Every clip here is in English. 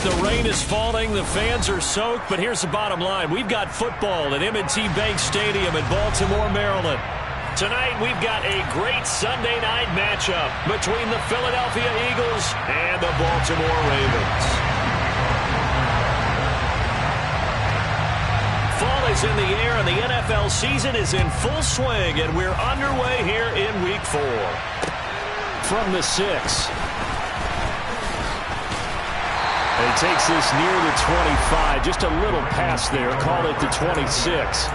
the rain is falling, the fans are soaked, but here's the bottom line. We've got football at M&T Bank Stadium in Baltimore, Maryland. Tonight, we've got a great Sunday night matchup between the Philadelphia Eagles and the Baltimore Ravens. Fall is in the air, and the NFL season is in full swing, and we're underway here in Week 4. From the 6. And he takes this near the 25. Just a little pass there. Call it the 26.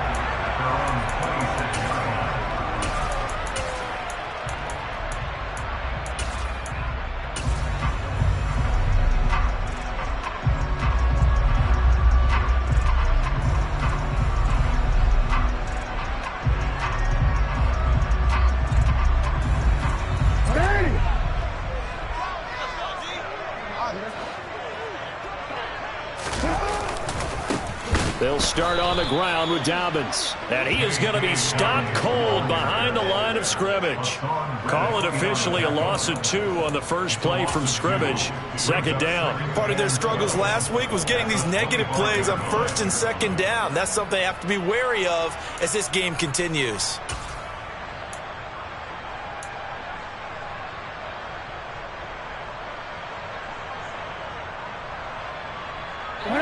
They'll start on the ground with Dobbins. And he is going to be stopped cold behind the line of scrimmage. Call it officially a loss of 2 on the first play from scrimmage. Second down. Part of their struggles last week was getting these negative plays on first and second down. That's something they have to be wary of as this game continues.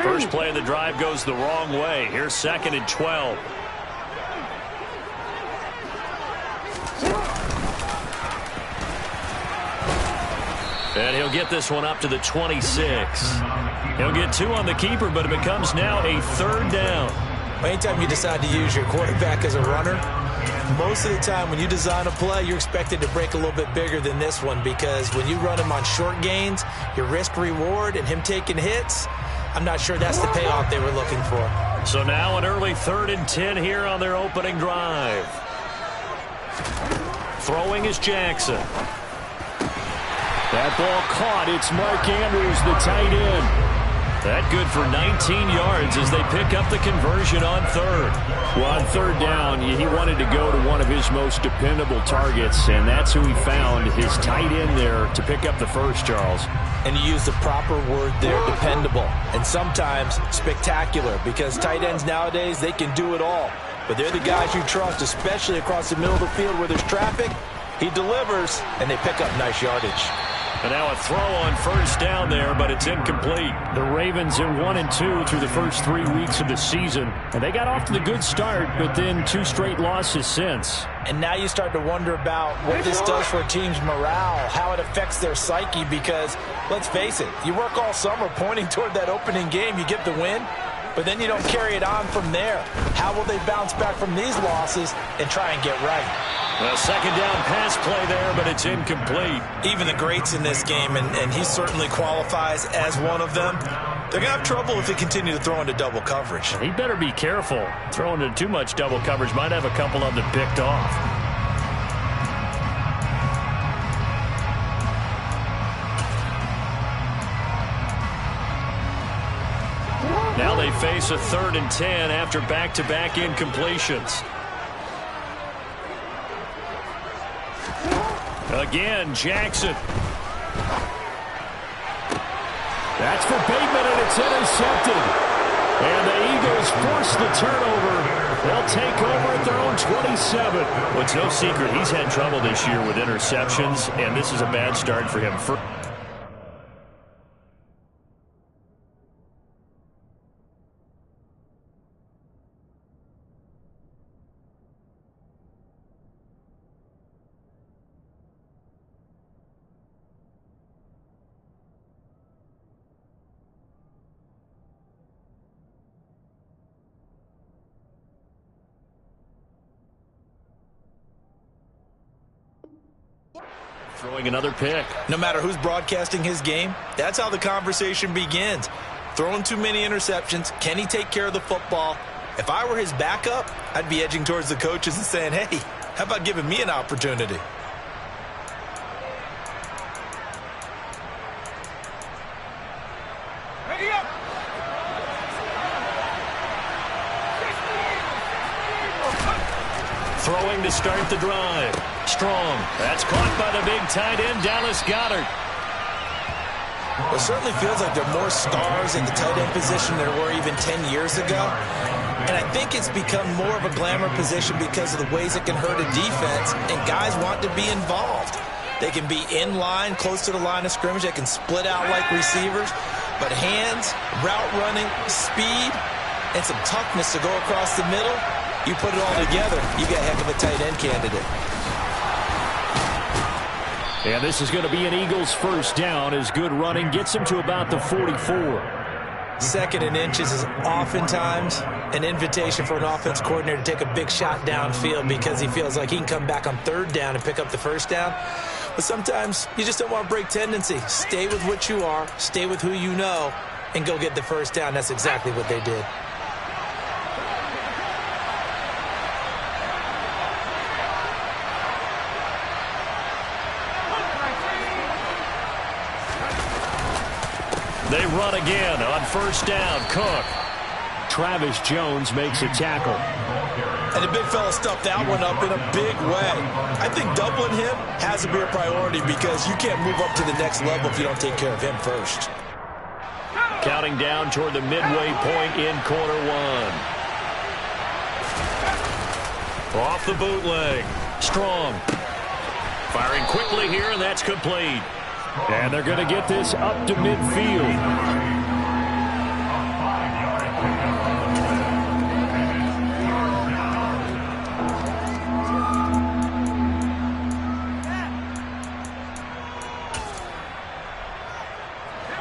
First play of the drive goes the wrong way. Here's 2nd and 12. And he'll get this one up to the 26. He'll get 2 on the keeper, but it becomes now a 3rd down. Anytime you decide to use your quarterback as a runner, most of the time when you design a play, you're expected to break a little bit bigger than this one, because when you run him on short gains, your risk-reward and him taking hits, I'm not sure that's the payoff they were looking for. So now an early 3rd and 10 here on their opening drive. Throwing is Jackson. That ball caught. It's Mark Andrews, the tight end. That good for 19 yards as they pick up the conversion on 3rd. Well, on 3rd down, he wanted to go to one of his most dependable targets, and that's who he found, his tight end there, to pick up the first, Charles. And you use the proper word there, dependable, and sometimes spectacular, because tight ends nowadays, they can do it all. But they're the guys you trust, especially across the middle of the field where there's traffic. He delivers, and they pick up nice yardage. And now a throw on first down there, but it's incomplete. The Ravens are 1-2 through the first 3 weeks of the season. And they got off to the good start, but then 2 straight losses since. And now you start to wonder about what this does for a team's morale, how it affects their psyche, because, let's face it, you work all summer pointing toward that opening game, you get the win, but then you don't carry it on from there. How will they bounce back from these losses and try and get right? A second down pass play there, but it's incomplete. Even the greats in this game, and he certainly qualifies as one of them, they're going to have trouble if they continue to throw into double coverage. He better be careful. Throwing into too much double coverage might have a couple of them picked off. Now they face a 3rd and 10 after back-to-back incompletions. Again, Jackson. That's for Bateman, and it's intercepted. And the Eagles force the turnover. They'll take over at their own 27. Well, it's no secret he's had trouble this year with interceptions, and this is a bad start for him. Throwing another pick. No matter who's broadcasting his game, that's how the conversation begins. Throwing too many interceptions. Can he take care of the football? If I were his backup, I'd be edging towards the coaches and saying, hey, how about giving me an opportunity? Ready up. Throwing to start the drive. Strong. That's caught by the big tight end, Dallas Goedert. Well, it certainly feels like there are more stars at the tight end position than there were even 10 years ago. And I think it's become more of a glamour position because of the ways it can hurt a defense, and guys want to be involved. They can be in line, close to the line of scrimmage. They can split out like receivers. But hands, route running, speed, and some toughness to go across the middle, you put it all together, you got a heck of a tight end candidate. And this is going to be an Eagles first down as good running gets them to about the 44. 2nd and inches is oftentimes an invitation for an offense coordinator to take a big shot downfield because he feels like he can come back on 3rd down and pick up the first down. But sometimes you just don't want to break tendency. Stay with what you are, stay with who you know, and go get the first down. That's exactly what they did. They run again on 1st down. Cook. Travis Jones makes a tackle. And the big fella stuffed that one up in a big way. I think doubling him has to be a priority because you can't move up to the next level if you don't take care of him first. Counting down toward the midway point in quarter 1. Off the bootleg. Strong. Firing quickly here, and that's complete. And they're going to get this up to midfield.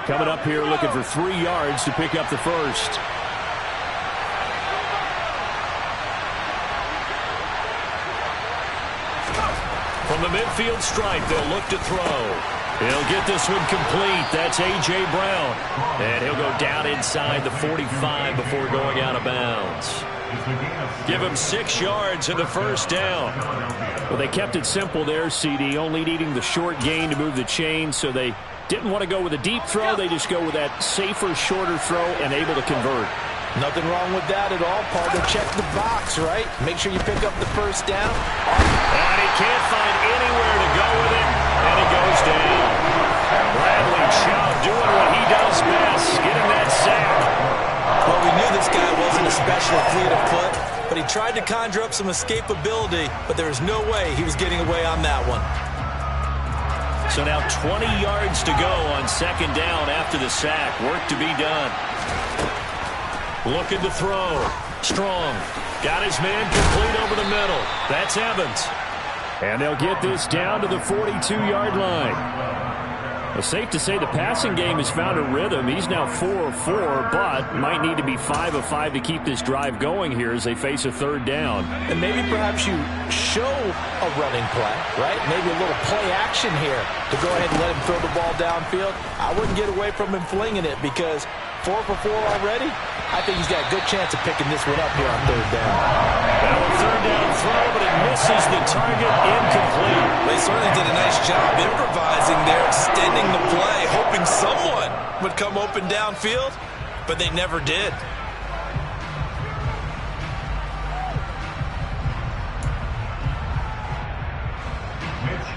Coming up here looking for 3 yards to pick up the first. From the midfield stripe, they'll look to throw. He'll get this one complete. That's A.J. Brown. And he'll go down inside the 45 before going out of bounds. Give him 6 yards in the first down. Well, they kept it simple there, CD, only needing the short gain to move the chain, so they didn't want to go with a deep throw. They just go with that safer, shorter throw and able to convert. Nothing wrong with that at all, partner. Check the box, right? Make sure you pick up the first down. And he can't find anywhere to go with it, and he goes down. Bradley Chubb doing what he does best, getting that sack. Well, we knew this guy wasn't especially fleet of foot, but he tried to conjure up some escapability, but there was no way he was getting away on that one. So now 20 yards to go on 2nd down after the sack. Work to be done. Looking to throw. Strong. Got his man complete over the middle. That's Evans. And they'll get this down to the 42-yard line. Well, safe to say the passing game has found a rhythm. He's now 4 of 4, but might need to be 5 of 5 to keep this drive going here as they face a 3rd down. And maybe perhaps you show a running play, right? Maybe a little play action here to go ahead and let him throw the ball downfield. I wouldn't get away from him flinging it because 4 for 4 already. I think he's got a good chance of picking this one up here on 3rd down. Now a 3rd down throw, but it misses the target. Incomplete. They certainly did a nice job improvising there, extending the play, hoping someone would come open downfield, but they never did.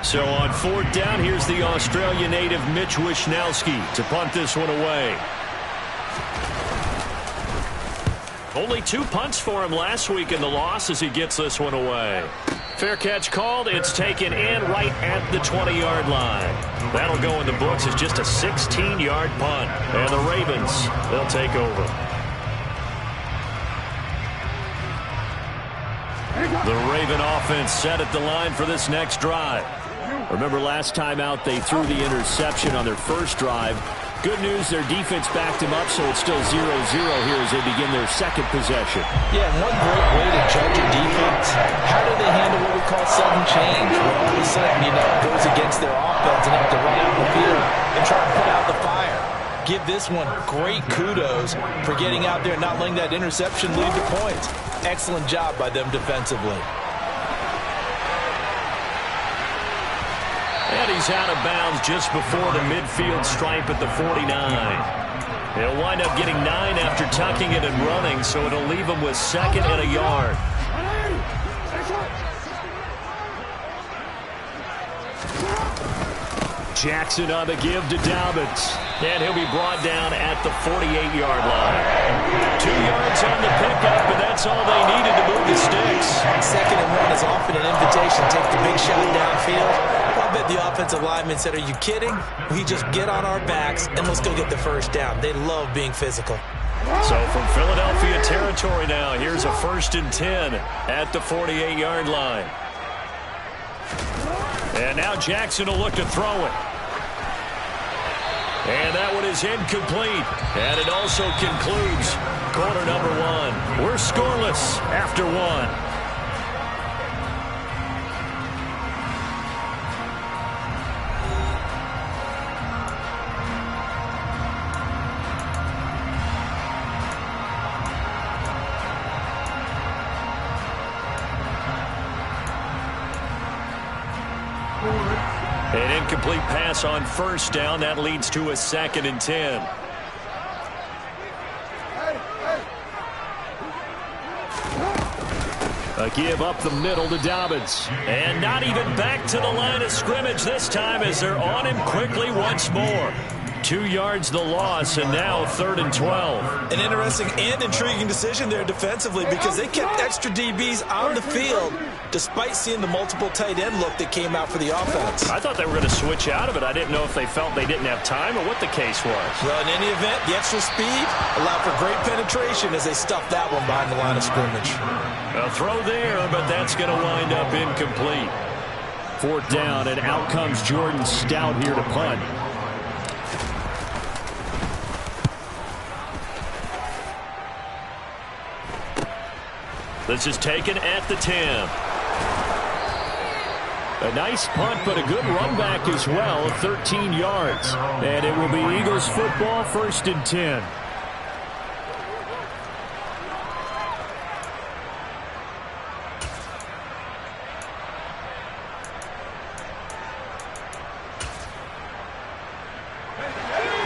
So on 4th down, here's the Australia native Mitch Wishnowsky to punt this one away. Only 2 punts for him last week in the loss as he gets this one away. Fair catch called. It's taken in right at the 20-yard line. That'll go in the books as just a 16-yard punt. And the Ravens, they'll take over. The Raven offense set at the line for this next drive. Remember last time out they threw the interception on their first drive. Good news, their defense backed him up, so it's still 0-0 here as they begin their 2nd possession. Yeah, and one great way to judge a defense, how do they handle what we call sudden change? When all of a sudden, it goes against their offense and have to run out in the field and try to put out the fire. Give this one great kudos for getting out there and not letting that interception lead to points. Excellent job by them defensively. And he's out of bounds just before the midfield stripe at the 49. He'll wind up getting 9 after tucking it and running, so it'll leave him with 2nd and a yard. Jackson on the give to Dobbins. And he'll be brought down at the 48-yard line. 2 yards on the pickup, and that's all they needed to move the sticks. 2nd and 1 is often an invitation. Take the big shot downfield. I bet the offensive lineman said, are you kidding? We just get on our backs, and let's go get the first down. They love being physical. So from Philadelphia territory now, here's a 1st and 10 at the 48-yard line. And now Jackson will look to throw it. And that one is incomplete. And it also concludes quarter number 1. We're scoreless after 1. An incomplete pass on 1st down. That leads to a 2nd and 10. A give up the middle to Dobbins. And not even back to the line of scrimmage this time as they're on him quickly once more. 2 yards the loss, and now 3rd and 12. An interesting and intriguing decision there defensively because they kept extra DBs on the field despite seeing the multiple tight end look that came out for the offense. I thought they were going to switch out of it. I didn't know if they felt they didn't have time or what the case was. Well, in any event, the extra speed allowed for great penetration as they stuffed that one behind the line of scrimmage. A throw there, but that's going to wind up incomplete. 4th down, and out comes Jordan Stout here to punt. This is taken at the 10. A nice punt, but a good run back as well, 13 yards. And it will be Eagles football, 1st and 10.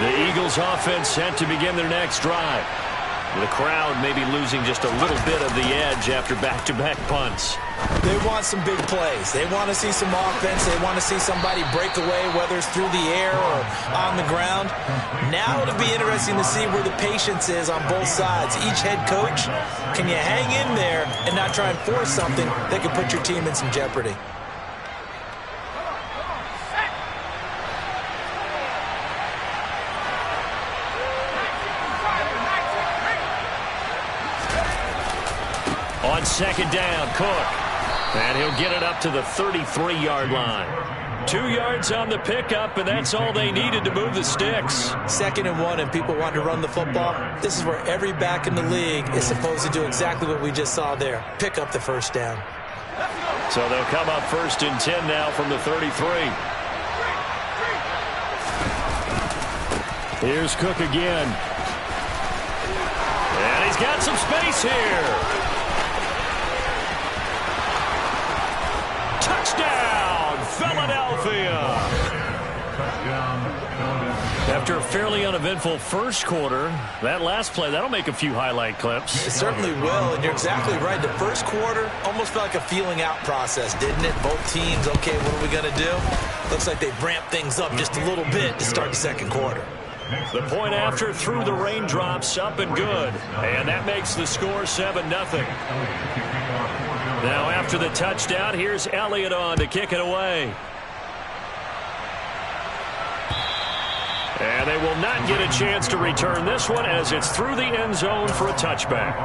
The Eagles offense set to begin their next drive. The crowd may be losing just a little bit of the edge after back-to-back punts. They want some big plays. They want to see some offense. They want to see somebody break away, whether it's through the air or on the ground. Now it'll be interesting to see where the patience is on both sides. Each head coach, can you hang in there and not try and force something that could put your team in some jeopardy? On 2nd down, Cook. And he'll get it up to the 33-yard line. 2 yards on the pickup, and that's all they needed to move the sticks. 2nd and 1, and people want to run the football. This is where every back in the league is supposed to do exactly what we just saw there. Pick up the 1st down. So they'll come up 1st and 10 now from the 33. Here's Cook again. And he's got some space here. Touchdown, Philadelphia. After a fairly uneventful first quarter, that last play, that'll make a few highlight clips. It certainly will, and you're exactly right. The first quarter almost felt like a feeling out process, didn't it? Both teams, okay, what are we going to do? Looks like they've ramped things up just a little bit to start the second quarter. The point after through the raindrops, up and good. And that makes the score 7-0. Now after the touchdown, here's Elliott on to kick it away. And they will not get a chance to return this one as it's through the end zone for a touchback.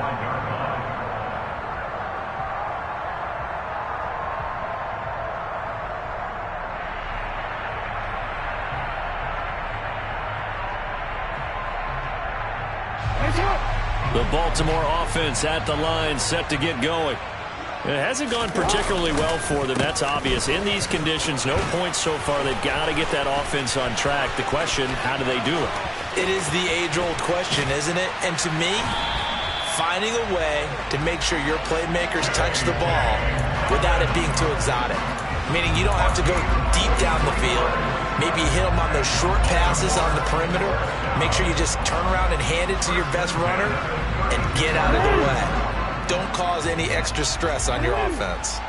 The Baltimore offense at the line, set to get going. It hasn't gone particularly well for them. That's obvious. In these conditions, no points so far. They've got to get that offense on track. The question, how do they do it? It is the age-old question, isn't it? And to me, finding a way to make sure your playmakers touch the ball without it being too exotic. Meaning you don't have to go deep down the field. Maybe hit them on those short passes on the perimeter. Make sure you just turn around and hand it to your best runner and get out of the way. Don't cause any extra stress on your offense.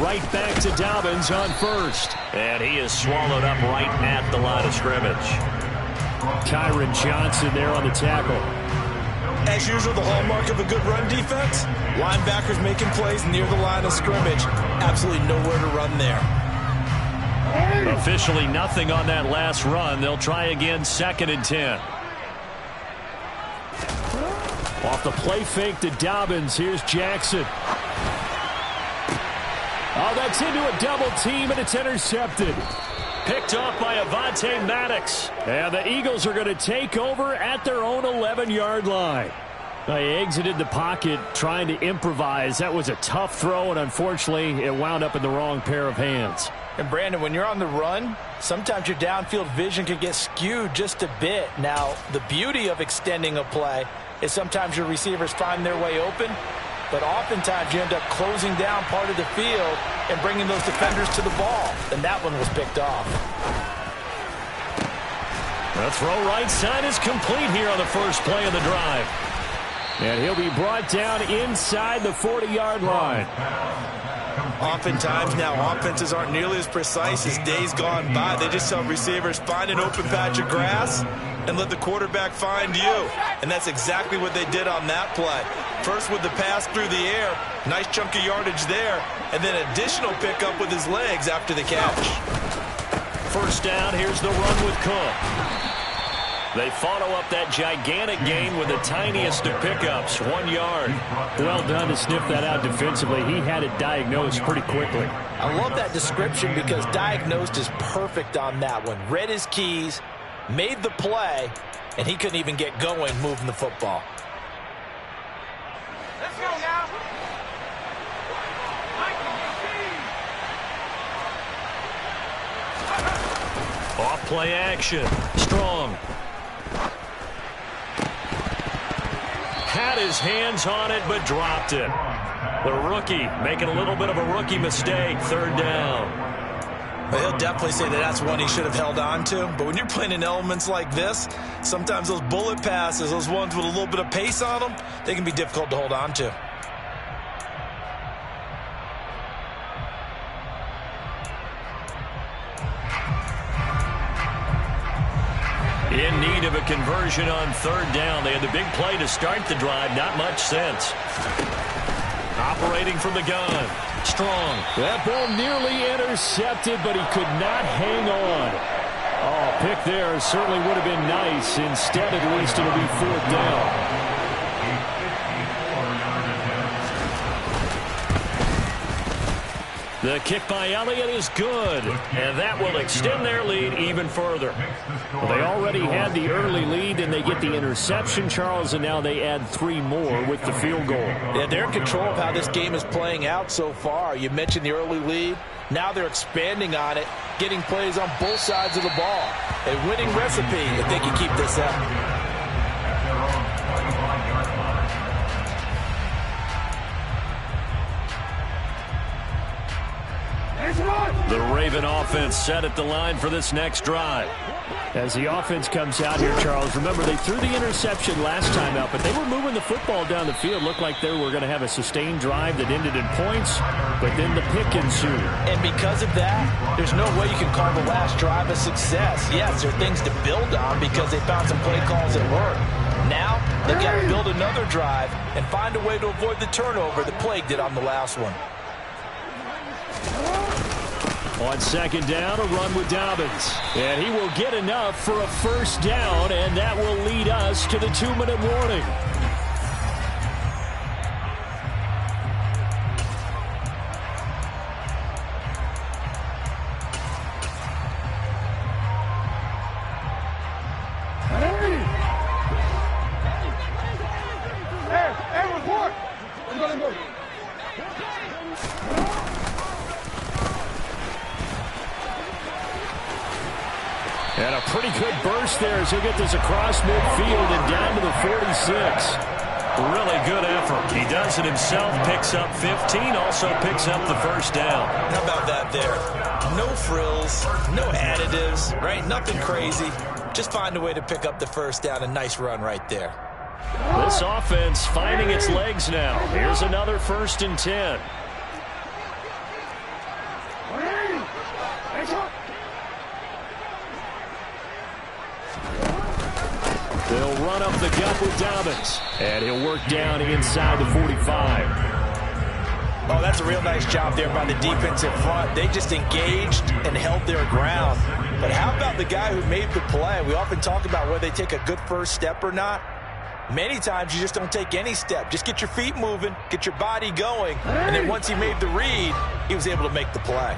Right back to Dobbins on first. And he is swallowed up right at the line of scrimmage. Kyron Johnson there on the tackle. As usual, the hallmark of a good run defense, linebackers making plays near the line of scrimmage. Absolutely nowhere to run there. Officially nothing on that last run. They'll try again, 2nd and 10. Off the play fake to Dobbins. Here's Jackson. Oh, that's into a double team, and it's intercepted. Picked off by Avonte Maddox. And the Eagles are going to take over at their own 11-yard line. They exited the pocket trying to improvise. That was a tough throw, and unfortunately, it wound up in the wrong pair of hands. And Brandon, when you're on the run, sometimes your downfield vision can get skewed just a bit. Now, the beauty of extending a play is sometimes your receivers find their way open, but oftentimes you end up closing down part of the field and bringing those defenders to the ball. And that one was picked off. The throw right side is complete here on the first play of the drive. And he'll be brought down inside the 40-yard line. Oftentimes now offenses aren't nearly as precise as days gone by. They just tell receivers, find an open patch of grass and let the quarterback find you. And that's exactly what they did on that play. First with the pass through the air, nice chunk of yardage there, and then additional pickup with his legs after the catch. First down, here's the run with Cook. They follow up that gigantic gain with the tiniest of pickups, 1 yard. Well done to sniff that out defensively. He had it diagnosed pretty quickly. I love that description because diagnosed is perfect on that one. Read his keys, made the play, and he couldn't even get going moving the football. Let's go now. Off play action. Strong. Had his hands on it, but dropped it. The rookie making a little bit of a rookie mistake. 3rd down. Well, he'll definitely say that that's one he should have held on to. But when you're playing in elements like this, sometimes those bullet passes, those ones with a little bit of pace on them, they can be difficult to hold on to. In need of a conversion on 3rd down. They had the big play to start the drive. Not much sense. Operating from the gun. Strong. That ball nearly intercepted, but he could not hang on. Oh, pick there certainly would have been nice. Instead, at least it'll be 4th down. The kick by Elliott is good, and that will extend their lead even further. Well, they already had the early lead, and they get the interception, Charles, and now they add 3 more with the field goal. Yeah, they're in control of how this game is playing out so far. You mentioned the early lead. Now they're expanding on it, getting plays on both sides of the ball. A winning recipe if they can keep this up. The Raven offense set at the line for this next drive. As the offense comes out here, Charles, remember they threw the interception last time out, but they were moving the football down the field. Looked like they were going to have a sustained drive that ended in points, but then the pick ensued. And because of that, there's no way you can call the last drive a success. Yes, there are things to build on because they found some play calls that work. Now, they've got to build another drive and find a way to avoid the turnover that plagued it on the last one. On 2nd down, a run with Dobbins. And he will get enough for a 1st down, and that will lead us to the 2-minute warning. Hey, report. Let's go. And a pretty good burst there as he'll get this across midfield and down to the 46. Really good effort. He does it himself, picks up 15, also picks up the 1st down. How about that there? No frills, no additives, right? Nothing crazy. Just find a way to pick up the 1st down. A nice run right there. This offense finding its legs now. Here's another 1st and 10. They'll run up the gut with Dobbins. And he'll work down inside the 45. Oh, that's a real nice job there by the defensive front. They just engaged and held their ground. But how about the guy who made the play? We often talk about whether they take a good first step or not. Many times you just don't take any step. Just get your feet moving, get your body going, and then once he made the read, he was able to make the play.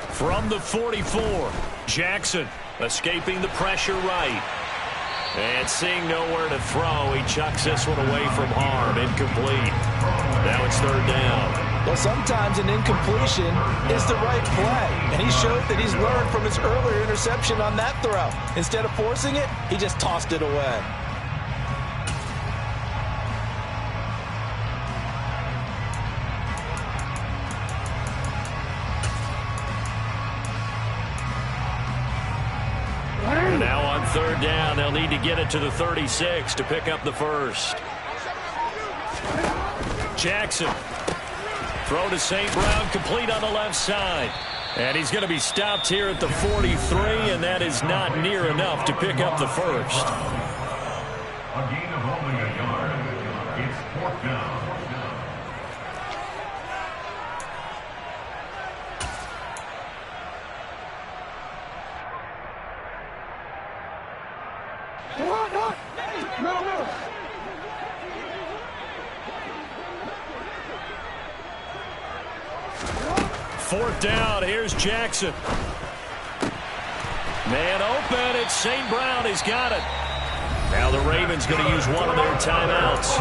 From the 44, Jackson escaping the pressure right. And seeing nowhere to throw, he chucks this one away from harm. Incomplete. Now it's third down. Well, sometimes an incompletion is the right play. And he showed that he's learned from his earlier interception on that throw. Instead of forcing it, he just tossed it away. Now on third down, they'll need to get it to the 36 to pick up the first. Jackson. Throw to St. Brown, complete on the left side. And he's going to be stopped here at the 43, and that is not near enough to pick up the first. A gain of only a yard. It's fourth down. Fourth down, here's Jackson. Man open, it's St. Brown, he's got it. Now the Ravens going to use one of their timeouts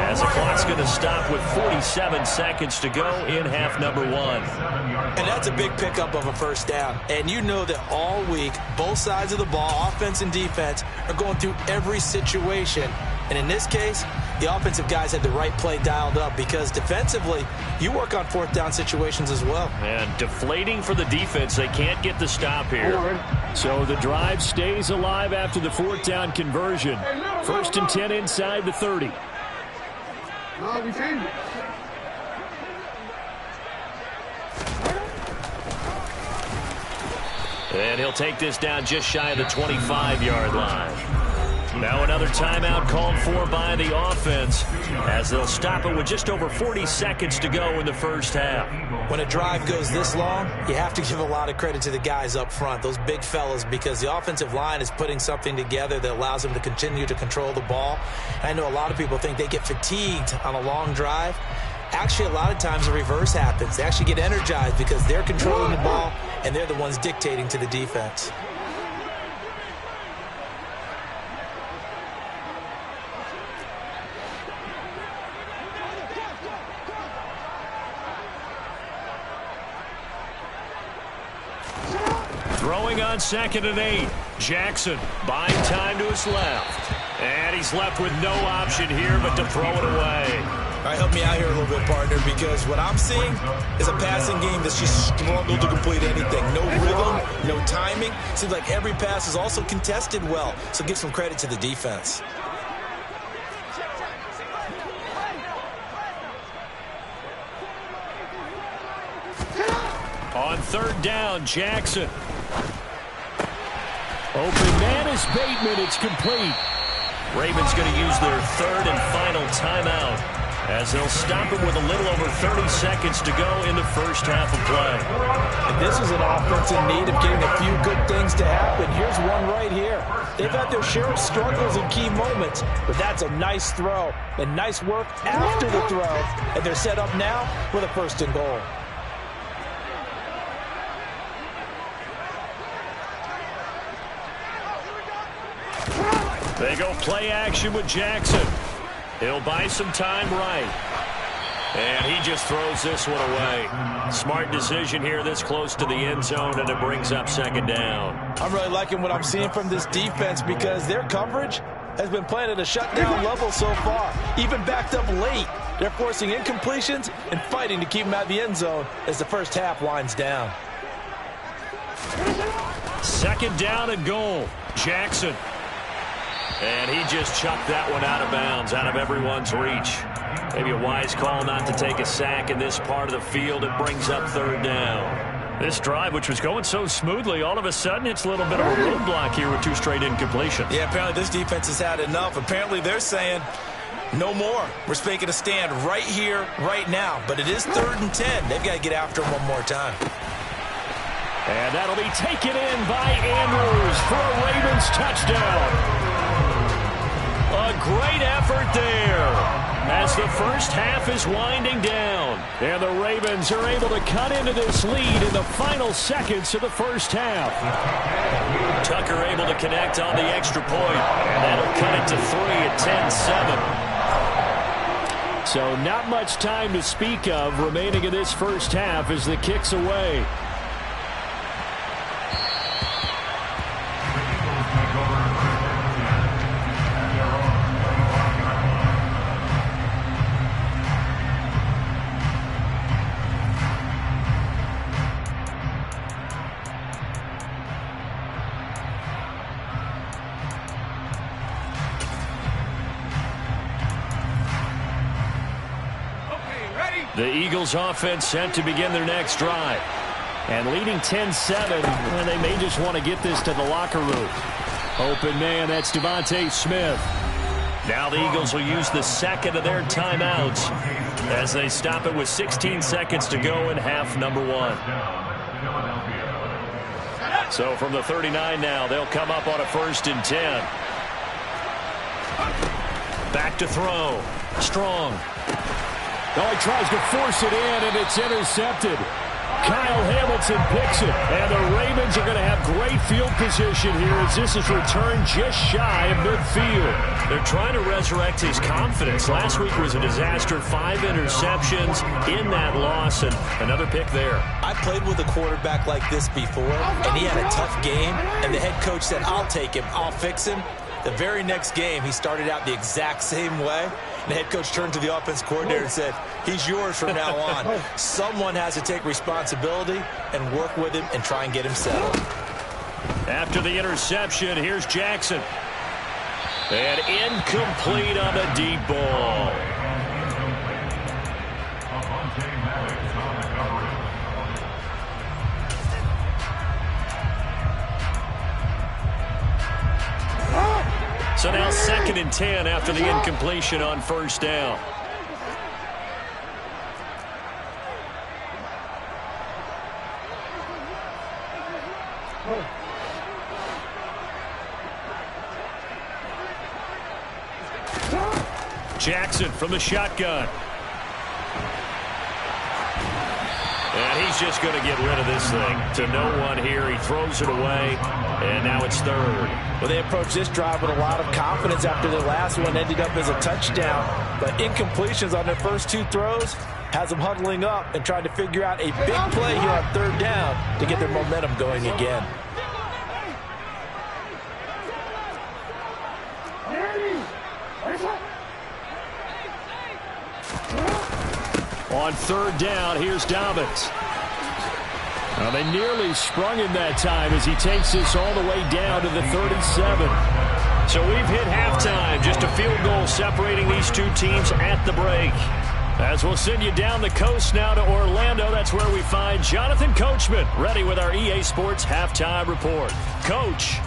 as the clock's going to stop with 47 seconds to go in half number one. And that's a big pickup of a first down. And you know that all week, both sides of the ball, offense and defense, are going through every situation. And in this case, the offensive guys had the right play dialed up because defensively, you work on fourth down situations as well. And deflating for the defense. They can't get the stop here. So the drive stays alive after the fourth down conversion. First and 10 inside the 30. No, we changed it. And he'll take this down just shy of the 25-yard line. Now another timeout called for by the offense as they'll stop it with just over 40 seconds to go in the first half. When a drive goes this long, you have to give a lot of credit to the guys up front, those big fellas, because the offensive line is putting something together that allows them to continue to control the ball. I know a lot of people think they get fatigued on a long drive. Actually, a lot of times the reverse happens. They actually get energized because they're controlling the ball and they're the ones dictating to the defense. Throwing on 2nd and 8. Jackson buying time to his left. And he's left with no option here but to throw it away. All right, help me out here a little bit, partner, because what I'm seeing is a passing game that's just struggled to complete anything. No rhythm, no timing. Seems like every pass is also contested well, so give some credit to the defense. On third down, Jackson. Open man is Bateman. It's complete. Ravens going to use their third and final timeout as they'll stop it with a little over 30 seconds to go in the first half of play. And this is an offense in need of getting a few good things to happen. Here's one right here. They've had their share of struggles in key moments, but that's a nice throw and nice work after the throw. And they're set up now with a first and goal. They go play action with Jackson. He'll buy some time right. And he just throws this one away. Smart decision here this close to the end zone, and it brings up second down. I'm really liking what I'm seeing from this defense because their coverage has been playing at a shutdown level so far. Even backed up late, they're forcing incompletions and fighting to keep them out of the end zone as the first half winds down. Second down and goal. Jackson. And he just chucked that one out of bounds, out of everyone's reach. Maybe a wise call not to take a sack in this part of the field. It brings up third down. This drive, which was going so smoothly, all of a sudden it's a little bit of a roadblock here with 2 straight incompletions. Yeah, apparently this defense has had enough. Apparently they're saying no more. We're making a stand right here, right now. But it is 3rd and 10. They've got to get after him one more time. And that'll be taken in by Andrews for a Ravens touchdown. A great effort there as the first half is winding down. And the Ravens are able to cut into this lead in the final seconds of the first half. Tucker able to connect on the extra point, and that'll cut it to 3 at 10-7. So not much time to speak of remaining in this first half as the kick's away. The Eagles offense set to begin their next drive. And leading 10-7, and they may just want to get this to the locker room. Open man, that's Devontae Smith. Now the Eagles will use the second of their timeouts as they stop it with 16 seconds to go in half number 1. So from the 39 now, they'll come up on a 1st and 10. Back to throw. Strong. Oh, he tries to force it in, and it's intercepted. Kyle Hamilton picks it, and the Ravens are going to have great field position here as this is returned just shy of midfield. They're trying to resurrect his confidence. Last week was a disaster. 5 interceptions in that loss, and another pick there. I played with a quarterback like this before, and he had a tough game, and the head coach said, I'll take him, I'll fix him. The very next game, he started out the exact same way. The head coach turned to the offense coordinator and said, he's yours from now on. Someone has to take responsibility and work with him and try and get him settled. After the interception, here's Jackson. And incomplete on the deep ball. So now 2nd and 10 after the incompletion on 1st down. Jackson from the shotgun. And he's just going to get rid of this thing to no one here. He throws it away, and now it's 3rd. Well, they approached this drive with a lot of confidence after their last one ended up as a touchdown. But incompletions on their first 2 throws has them huddling up and trying to figure out a big play here on 3rd down to get their momentum going again. On 3rd down, here's Dobbins. Now they nearly sprung him that time as he takes this all the way down to the 37. So we've hit halftime. Just a field goal separating these 2 teams at the break. As we'll send you down the coast now to Orlando, that's where we find Jonathan Coachman ready with our EA Sports Halftime Report. Coach.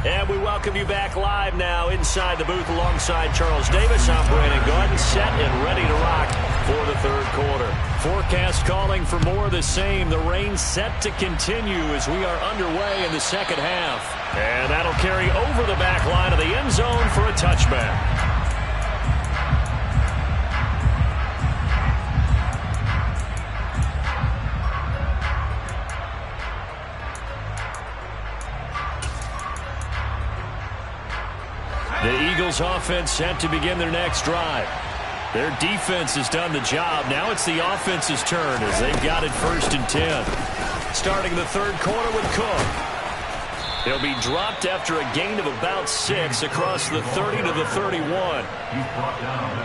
And we welcome you back live now inside the booth alongside Charles Davis. I'm Brandon Gaudin, set and ready to rock for the 3rd quarter. Forecast calling for more of the same. The rain set to continue as we are underway in the 2nd half. And that'll carry over the back line of the end zone for a touchback. The Eagles offense set to begin their next drive. Their defense has done the job. Now it's the offense's turn as they've got it 1st and 10. Starting the 3rd quarter with Cook. He'll be dropped after a gain of about 6 across the 30 to the 31.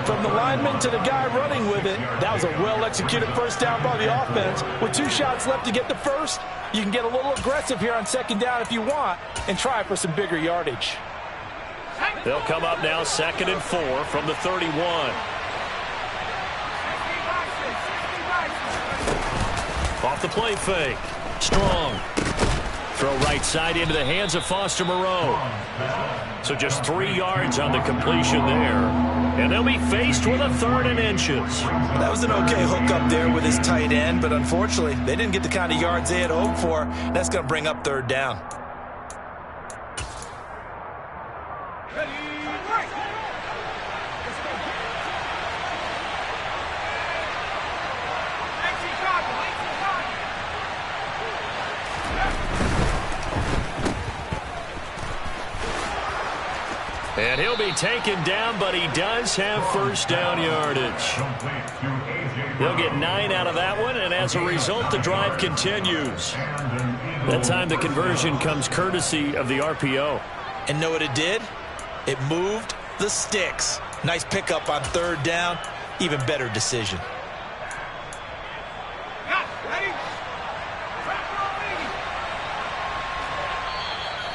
From the lineman to the guy running with it, that was a well-executed 1st down by the offense. With 2 shots left to get the 1st, you can get a little aggressive here on 2nd down if you want and try for some bigger yardage. They'll come up now 2nd and 4 from the 31. off the play fake. Strong. Throw right side into the hands of Foster Moreau. So just 3 yards on the completion there. And they'll be faced with a 3rd and inches. That was an okay hook up there with his tight end, but unfortunately, they didn't get the kind of yards they had hoped for. That's going to bring up 3rd down. And he'll be taken down, but he does have first down yardage. He'll get 9 out of that one, and as a result, the drive continues. That time the conversion comes courtesy of the RPO. And know what it did? It moved the sticks. Nice pickup on 3rd down. Even better decision.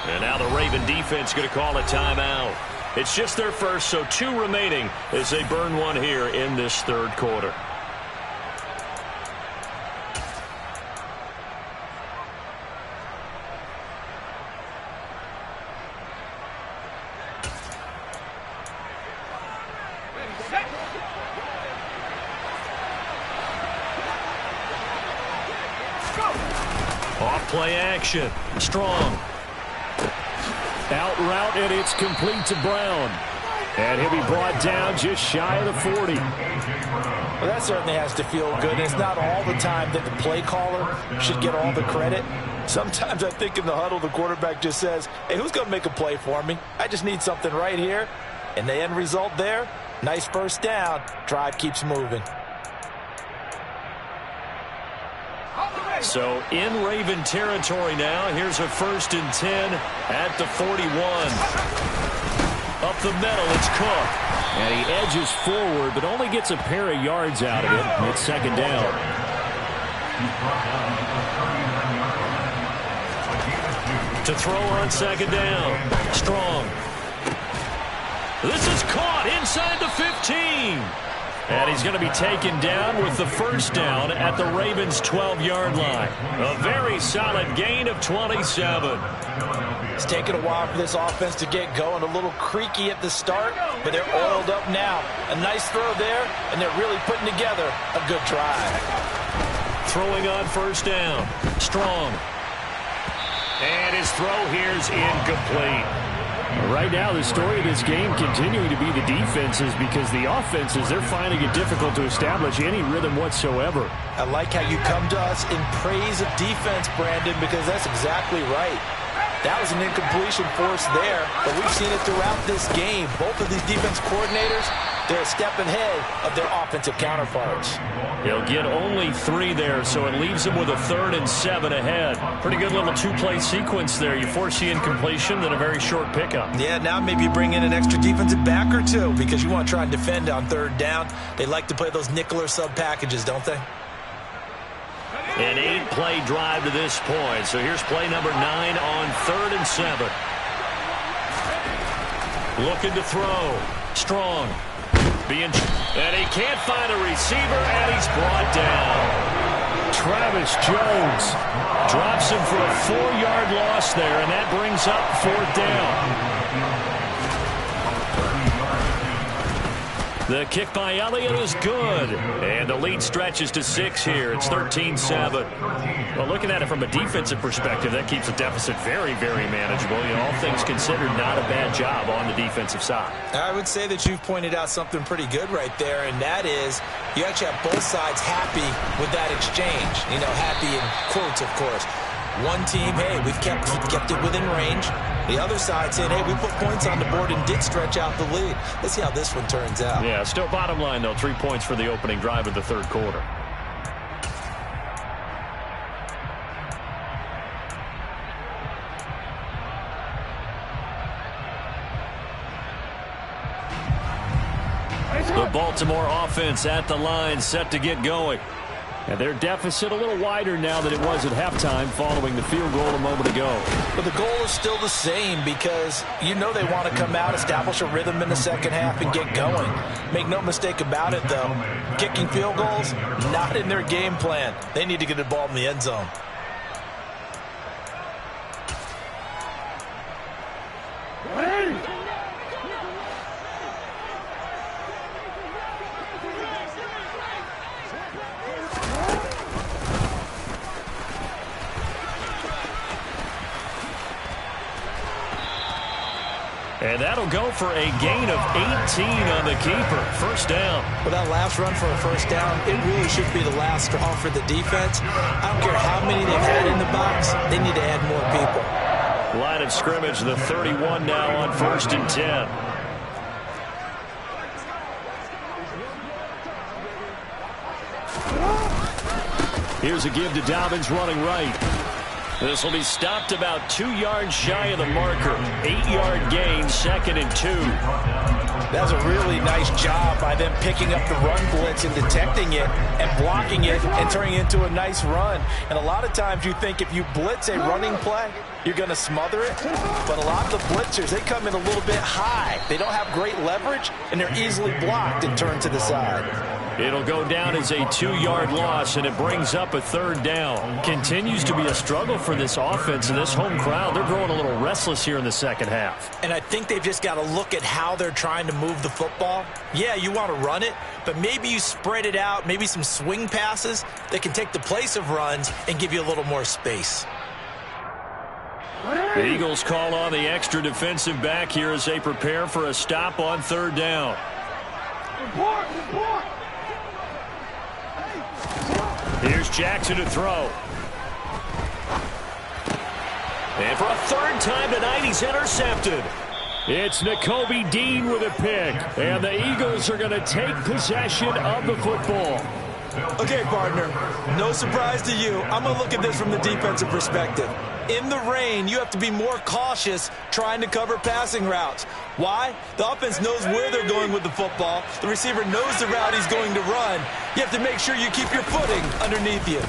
And now the Raven defense going to call a timeout. It's just their first, so 2 remaining as they burn one here in this 3rd quarter. Off play action. Strong. Out route, and it's complete to Brown. And he'll be brought down just shy of the 40. Well, that certainly has to feel good. It's not all the time that the play caller should get all the credit. Sometimes I think in the huddle, the quarterback just says, hey, who's going to make a play for me? I just need something right here. And the end result there, nice first down. Drive keeps moving. So in Raven territory now. Here's a 1st and 10 at the 41. Up the middle, it's Cook. And he edges forward, but only gets a pair of yards out of it. It's 2nd down. To throw on 2nd down. Strong. This is caught inside the 15. And he's going to be taken down with the first down at the Ravens' 12-yard line. A very solid gain of 27. It's taken a while for this offense to get going. A little creaky at the start, but they're oiled up now. A nice throw there, and they're really putting together a good drive. Throwing on first down. Strong. And his throw here's incomplete. Right now, the story of this game continuing to be the defenses, because the offenses, they're finding it difficult to establish any rhythm whatsoever. I like how you come to us in praise of defense, Brandon, because that's exactly right. That was an incompletion forced there, but we've seen it throughout this game. Both of these defense coordinators, they're a step ahead of their offensive counterparts. He'll get only 3 there, so it leaves him with a 3rd and 7 ahead. Pretty good little 2-play sequence there. You force the incompletion, then a very short pickup. Yeah, now maybe you bring in an extra defensive back or 2 because you want to try and defend on 3rd down. They like to play those nickel or sub packages, don't they? An 8-play drive to this point. So here's play number 9 on 3rd and 7. Looking to throw. Strong. And he can't find a receiver, and he's brought down. Travis Jones drops him for a 4-yard loss there, and that brings up 4th down. The kick by Elliott is good. And the lead stretches to 6 here. It's 13-7. Well, looking at it from a defensive perspective, that keeps the deficit very, very manageable. You know, all things considered, not a bad job on the defensive side. I would say that you've pointed out something pretty good right there, and that is you actually have both sides happy with that exchange. You know, happy in quotes, of course. One team, hey, we've kept it within range. The other side saying, hey, we put points on the board and did stretch out the lead. Let's see how this one turns out. Yeah, still bottom line, though, 3 points for the opening drive of the 3rd quarter. The Baltimore offense at the line, set to get going. And their deficit a little wider now than it was at halftime following the field goal a moment ago. But the goal is still the same because you know they want to come out, establish a rhythm in the second half, and get going. Make no mistake about it, though. Kicking field goals, not in their game plan. They need to get the ball in the end zone. And that'll go for a gain of 18 on the keeper. First down. Well, that last run for a first down, it really should be the last straw for the defense. I don't care how many they've had in the box. They need to add more people. Line of scrimmage, the 31 now on 1st and 10. Here's a give to Dobbins running right. This will be stopped about 2 yards shy of the marker. 8-yard gain, 2nd and 2. That's a really nice job by them picking up the run blitz and detecting it and blocking it and turning it into a nice run. And a lot of times you think if you blitz a running play, you're going to smother it. But a lot of the blitzers, they come in a little bit high. They don't have great leverage, and they're easily blocked and turned to the side. It'll go down as a 2-yard loss, and it brings up a 3rd down. Continues to be a struggle for this offense and this home crowd. They're growing a little restless here in the second half. And I think they've just got to look at how they're trying to move the football. Yeah, you want to run it, but maybe you spread it out, maybe some swing passes that can take the place of runs and give you a little more space. The Eagles call on the extra defensive back here as they prepare for a stop on 3rd down. Here's Jackson to throw. And for a 3rd time tonight, he's intercepted. It's Nakobe Dean with a pick. And the Eagles are going to take possession of the football. Okay, partner, no surprise to you. I'm going to look at this from the defensive perspective. In the rain, you have to be more cautious trying to cover passing routes. Why? The offense knows where they're going with the football. The receiver knows the route he's going to run. You have to make sure you keep your footing underneath you.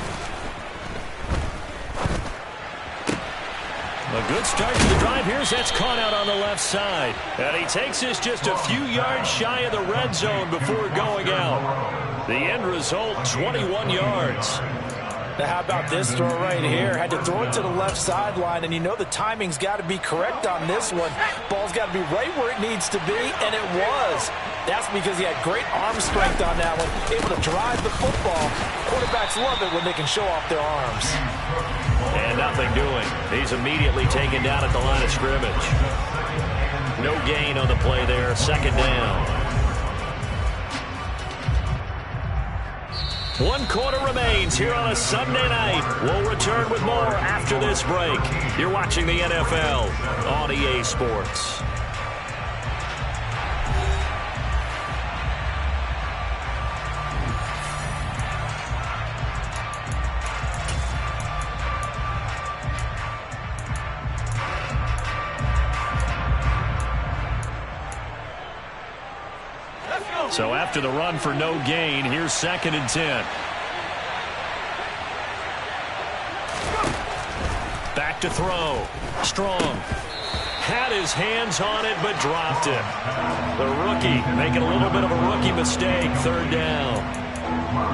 A good start to the drive. Here's that's caught out on the left side. And he takes us just a few yards shy of the red zone before going out. The end result, 21 yards. Now, how about this throw right here? Had to throw it to the left sideline, and you know the timing's got to be correct on this one. Ball's got to be right where it needs to be, and it was. That's because he had great arm strength on that one, able to drive the football. Quarterbacks love it when they can show off their arms. And nothing doing. He's immediately taken down at the line of scrimmage. No gain on the play there. 2nd down. 1 quarter remains here on a Sunday night. We'll return with more after this break. You're watching the NFL on EA Sports. So after the run for no gain, here's 2nd and 10. Back to throw. Strong. Had his hands on it, but dropped it. The rookie making a little bit of a rookie mistake. 3rd down.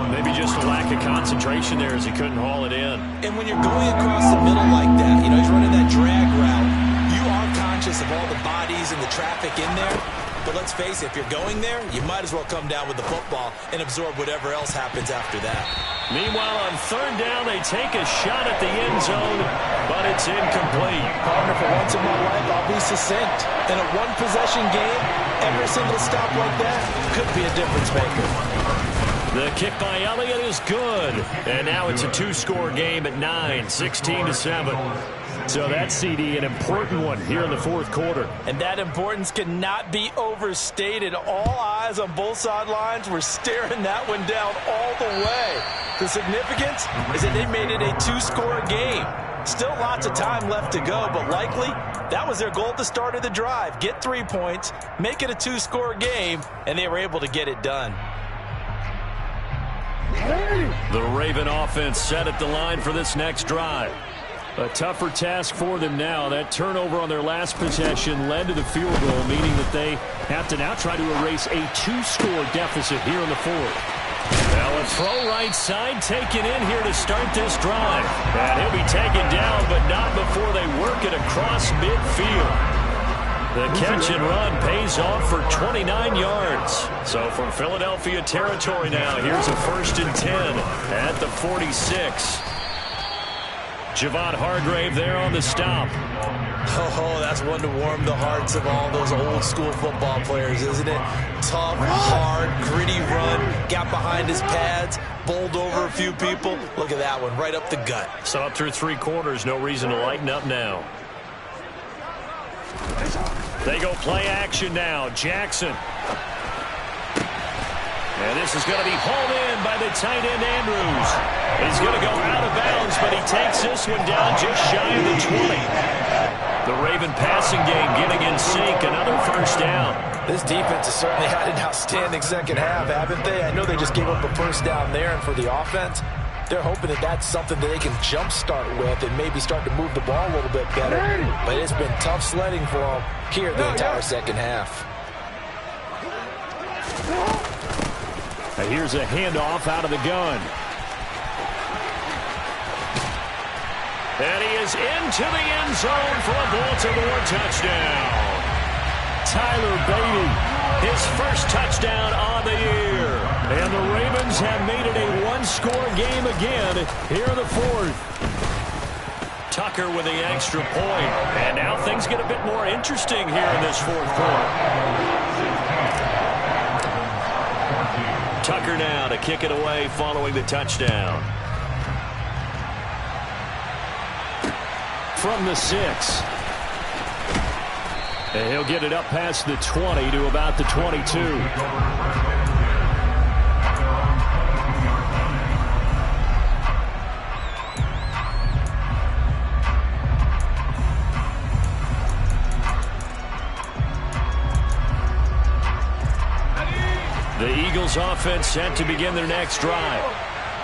Maybe just a lack of concentration there as he couldn't haul it in. And when you're going across the middle like that, you know, he's running that drag route, you are conscious of all the bodies and the traffic in there. But let's face it, if you're going there, you might as well come down with the football and absorb whatever else happens after that. Meanwhile, on 3rd down, they take a shot at the end zone, but it's incomplete. Partner, for once in my life, I'll be succinct. In a one-possession game, every single stop like that could be a difference maker. The kick by Elliott is good. And now it's a 2-score game at 9, 16-7. So that CD, an important one here in the 4th quarter. And that importance cannot be overstated. All eyes on both sidelines were staring that one down all the way. The significance is that they made it a 2-score game. Still lots of time left to go, but likely that was their goal at the start of the drive. Get 3 points, make it a 2-score game, and they were able to get it done. Hey! The Raven offense set at the line for this next drive. A tougher task for them now. That turnover on their last possession led to the field goal, meaning that they have to now try to erase a 2-score deficit here in the fourth. Now a throw right side taken in here to start this drive. And he'll be taken down, but not before they work it across midfield. The catch and run pays off for 29 yards. So from Philadelphia territory now, here's a 1st and 10 at the 46. Javon Hargrave there on the stop. Oh, that's one to warm the hearts of all those old school football players, isn't it? Tough, hard, gritty run, got behind his pads, bowled over a few people. Look at that one, right up the gut. So up through 3 quarters, no reason to lighten up now. They go play action now. Jackson. And this is going to be hauled in by the tight end Andrews. He's going to go out of bounds, but he takes this one down just shy of the 20. The Raven passing game getting in sync. Another 1st down. This defense has certainly had an outstanding second half, haven't they? I know they just gave up a 1st down there, and for the offense, they're hoping that that's something that they can jumpstart with and maybe start to move the ball a little bit better. But it's been tough sledding for them here the entire second half. And here's a handoff out of the gun. And he is into the end zone for a Baltimore touchdown. Tyler Beatty, his 1st touchdown on the year. And the Ravens have made it a 1-score game again here in the 4th. Tucker with the extra point. And now things get a bit more interesting here in this 4th quarter. Tucker now to kick it away following the touchdown. From the 6. And he'll get it up past the 20 to about the 22. The Eagles offense set to begin their next drive.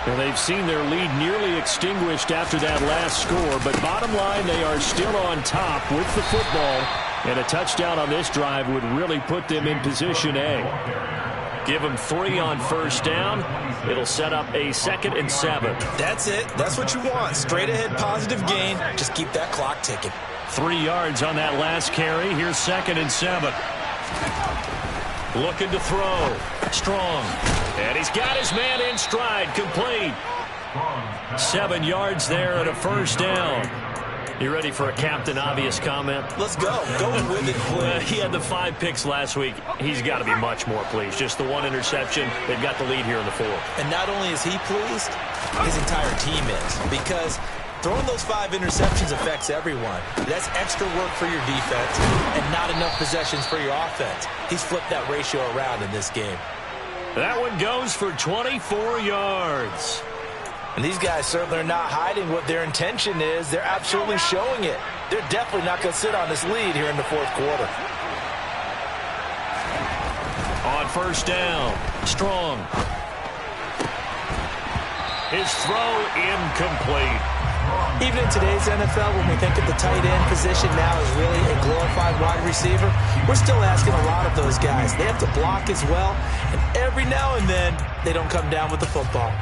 And they've seen their lead nearly extinguished after that last score, but bottom line, they are still on top with the football, and a touchdown on this drive would really put them in position A. Give them 3 on 1st down. It'll set up a 2nd and 7. That's it. That's what you want. Straight ahead positive gain. Just keep that clock ticking. 3 yards on that last carry. Here's 2nd and 7. Looking to throw. Strong. And he's got his man in stride. Complete. 7 yards there and a 1st down. You ready for a Captain Obvious comment? Let's go. Go with it, please. He had the 5 picks last week. He's got to be much more pleased. Just the 1 interception. They've got the lead here in the 4th. And not only is he pleased, his entire team is. Because throwing those 5 interceptions affects everyone. That's extra work for your defense and not enough possessions for your offense. He's flipped that ratio around in this game. That one goes for 24 yards. And these guys certainly are not hiding what their intention is. They're absolutely showing it. They're definitely not going to sit on this lead here in the 4th quarter. On 1st down, Strong. His throw incomplete. Even in today's NFL, when we think of the tight end position now as really a glorified wide receiver, we're still asking a lot of those guys. They have to block as well, and every now and then, they don't come down with the football.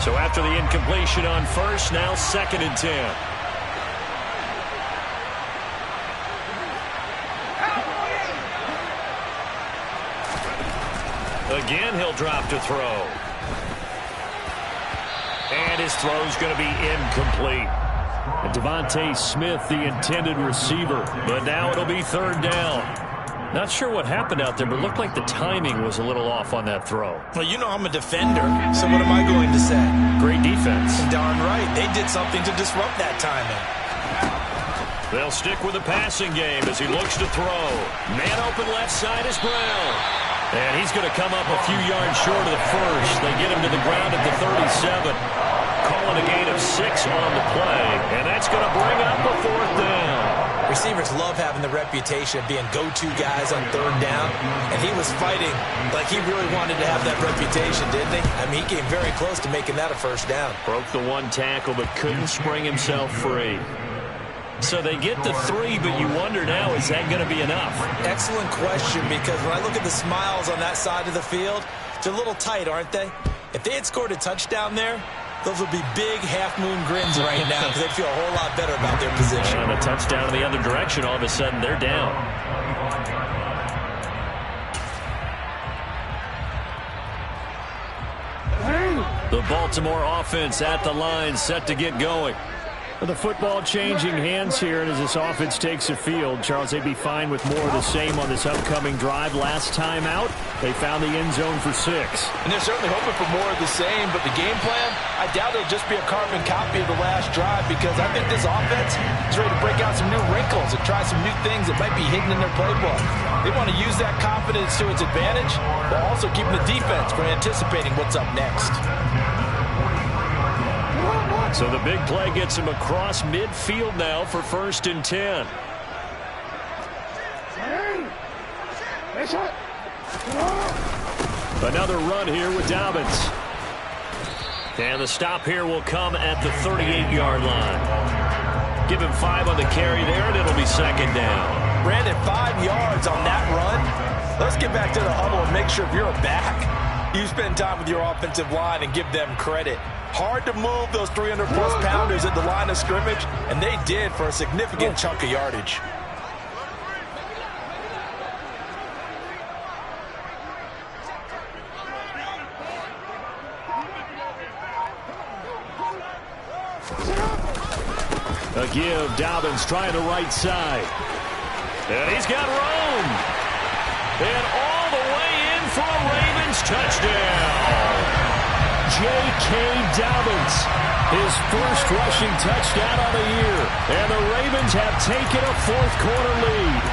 So after the incompletion on 1st, now 2nd and 10. Again, he'll drop to throw. And his throw's going to be incomplete. And Devontae Smith, the intended receiver. But now it'll be 3rd down. Not sure what happened out there, but looked like the timing was a little off on that throw. Well, you know I'm a defender, so what am I going to say? Great defense. Darn right. They did something to disrupt that timing. They'll stick with the passing game as he looks to throw. Man open left side is Brown. And he's going to come up a few yards short of the 1st. They get him to the ground at the 37. Calling a gain of 6 on the play. And that's going to bring up a 4th down. Receivers love having the reputation of being go-to guys on third down, and he was fighting like he really wanted to have that reputation, didn't he? I mean, he came very close to making that a first down. Broke the one tackle, but couldn't spring himself free. So they get the 3, but you wonder now, is that going to be enough? Excellent question, because when I look at the smiles on that side of the field, they're a little tight, aren't they? If they had scored a touchdown there, those would be big half-moon grins right now because they'd feel a whole lot better about their position. And a touchdown in the other direction, all of a sudden they're down. The Baltimore offense at the line, set to get going. The football changing hands here, and as this offense takes the field, Charles, they'd be fine with more of the same on this upcoming drive. Last time out, they found the end zone for 6. And they're certainly hoping for more of the same, but the game plan, I doubt it'll just be a carbon copy of the last drive, because I think this offense is ready to break out some new wrinkles and try some new things that might be hidden in their playbook. They want to use that confidence to its advantage, while also keeping the defense from anticipating what's up next. So the big play gets him across midfield now for 1st and 10. Another run here with Dobbins. And the stop here will come at the 38-yard line. Give him 5 on the carry there, and it'll be 2nd down. Brandon, 5 yards on that run. Let's get back to the huddle and make sure if you're a back, you spend time with your offensive line and give them credit. Hard to move those 300-plus pounders at the line of scrimmage, and they did for a significant chunk of yardage. A give, Dobbins trying the right side. And he's got room. And all the way in for a Ravens touchdown. J.K. Dobbins, his first rushing touchdown of the year. And the Ravens have taken a fourth-quarter lead.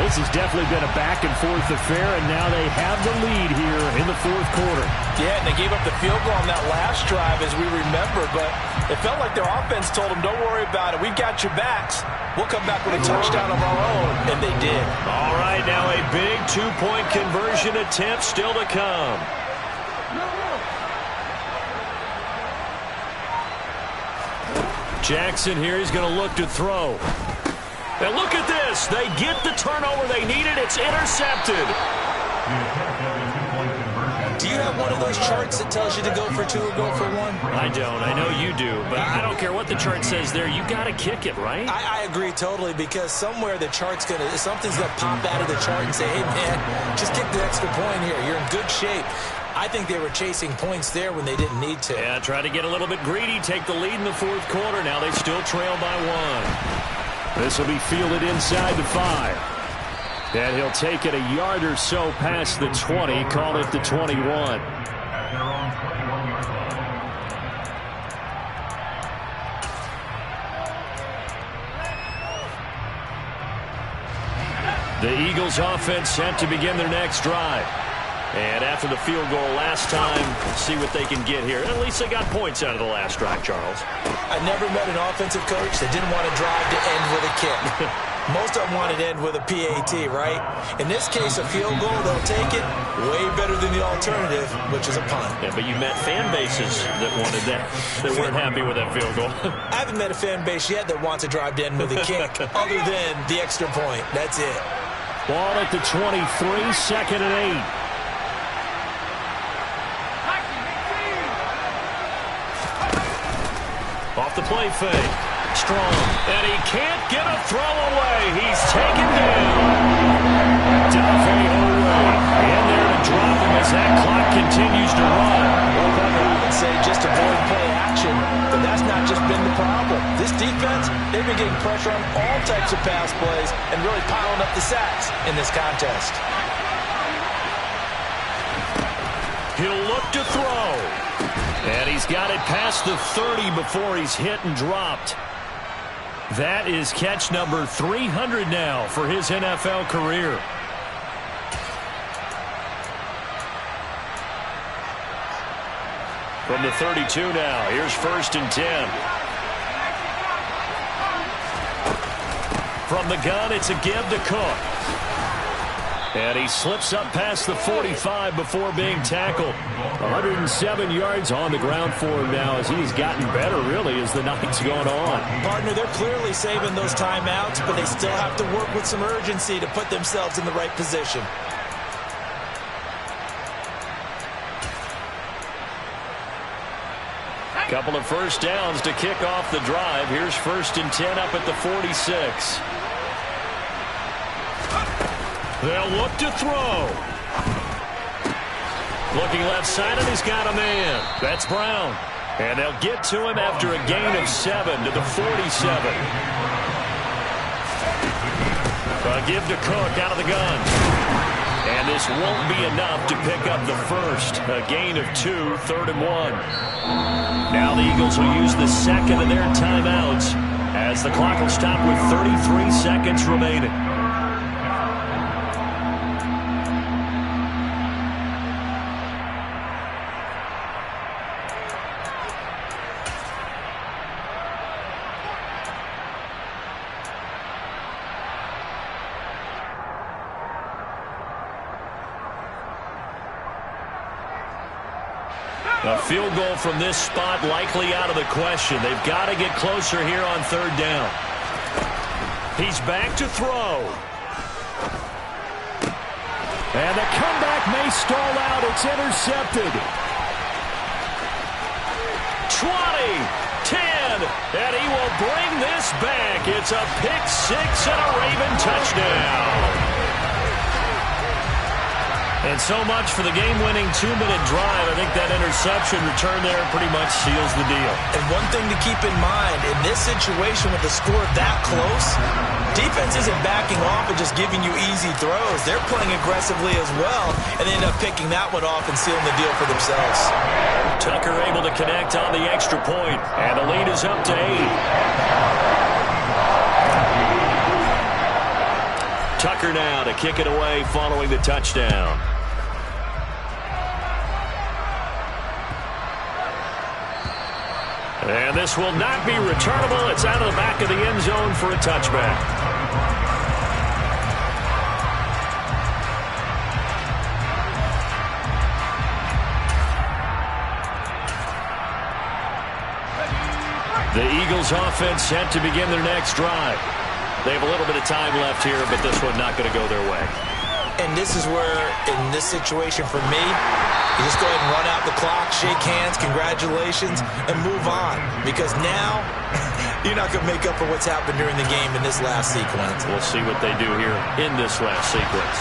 This has definitely been a back-and-forth affair, and now they have the lead here in the fourth quarter. Yeah, and they gave up the field goal on that last drive, as we remember, but it felt like their offense told them, don't worry about it. We've got your backs. We'll come back with a touchdown of our own, and they did. All right, now a big two-point conversion attempt still to come. Jackson here, he's going to look to throw. And look at this. They get the turnover they needed. It's intercepted. Do you have one of those charts that tells you to go for 2 or go for 1? I don't. I know you do. But I don't care what the chart says there. You got to kick it, right? I agree totally, because somewhere the chart's going to, something's going to pop out of the chart and say, hey, man, just kick the extra point here. You're in good shape. I think they were chasing points there when they didn't need to. Yeah, try to get a little bit greedy, take the lead in the fourth quarter. Now they still trail by 1. This will be fielded inside the 5. And he'll take it a yard or so past the 20, call it the 21. The Eagles offense set to begin their next drive. And after the field goal last time, see what they can get here. At least they got points out of the last drive, Charles. I never met an offensive coach that didn't want to drive to end with a kick. Most of them wanted to end with a PAT, right? In this case, a field goal, they'll take it. Way better than the alternative, which is a punt. Yeah, but you met fan bases that wanted that, that weren't happy with that field goal. I haven't met a fan base yet that wants to drive to end with a kick, other than the extra point. That's it. Ball at the 23, 2nd and 8. Off the play fake. Strong. And he can't get a throw away. He's taken down. Dafe Oweh in there to drop him as that clock continues to run. Well, Butler, I would say just avoid play action, but that's not just been the problem. This defense, they've been getting pressure on all types of pass plays and really piling up the sacks in this contest. He'll look to throw. And he's got it past the 30 before he's hit and dropped. That is catch number 300 now for his NFL career. From the 32 now, here's 1st and 10. From the gun, it's a give to Cook. And he slips up past the 45 before being tackled. 107 yards on the ground for him now as he's gotten better, really, as the night's gone on. Partner, they're clearly saving those timeouts, but they still have to work with some urgency to put themselves in the right position. Couple of first downs to kick off the drive. Here's 1st and 10 up at the 46. They'll look to throw. Looking left side, and he's got a man. That's Brown. And they'll get to him after a gain of 7 to the 47. A give to Cook out of the gun. And this won't be enough to pick up the first. A gain of 2, 3rd and 1. Now the Eagles will use the second of their timeouts as the clock will stop with 33 seconds remaining. A field goal from this spot likely out of the question. They've got to get closer here on 3rd down. He's back to throw. And the comeback may stall out. It's intercepted. 20, 10, and he will bring this back. It's a pick 6 and a Raven touchdown. And so much for the game-winning 2-minute drive. I think that interception return there pretty much seals the deal. And one thing to keep in mind, in this situation with the score that close, defense isn't backing off and just giving you easy throws. They're playing aggressively as well, and they end up picking that one off and sealing the deal for themselves. Tucker able to connect on the extra point, and the lead is up to 8. Tucker now to kick it away following the touchdown. And this will not be returnable. It's out of the back of the end zone for a touchback. The Eagles offense set to begin their next drive. They have a little bit of time left here, but this one not going to go their way. And this is where, in this situation for me, you just go ahead and run out the clock, shake hands, congratulations, and move on. Because now, you're not going to make up for what's happened during the game in this last sequence. We'll see what they do here in this last sequence.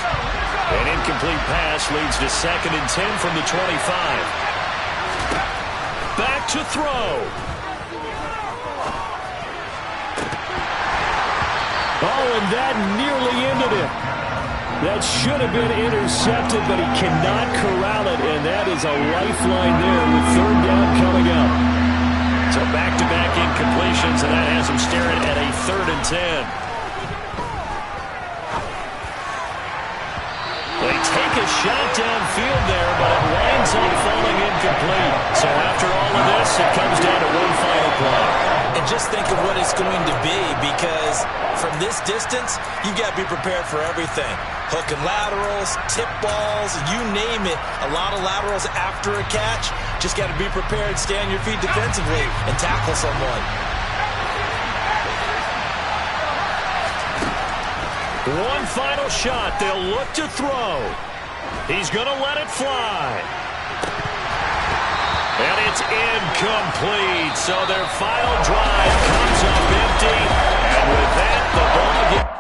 An incomplete pass leads to 2nd and 10 from the 25. Back to throw. Oh, and that nearly ended it. That should have been intercepted, but he cannot corral it, and that is a lifeline there with 3rd down coming up. So back-to-back incompletions, and that has him staring at a 3rd and 10. They take a shot downfield there, but it winds up falling incomplete. So after all of this, it comes down to one final play. And just think of what it's going to be, because from this distance, you've got to be prepared for everything. Hook and laterals, tip balls, you name it. A lot of laterals after a catch. Just got to be prepared, stay on your feet defensively, and tackle someone. One final shot. They'll look to throw. He's going to let it fly. And it's incomplete. So their final drive comes up empty. And with that, the ball gets...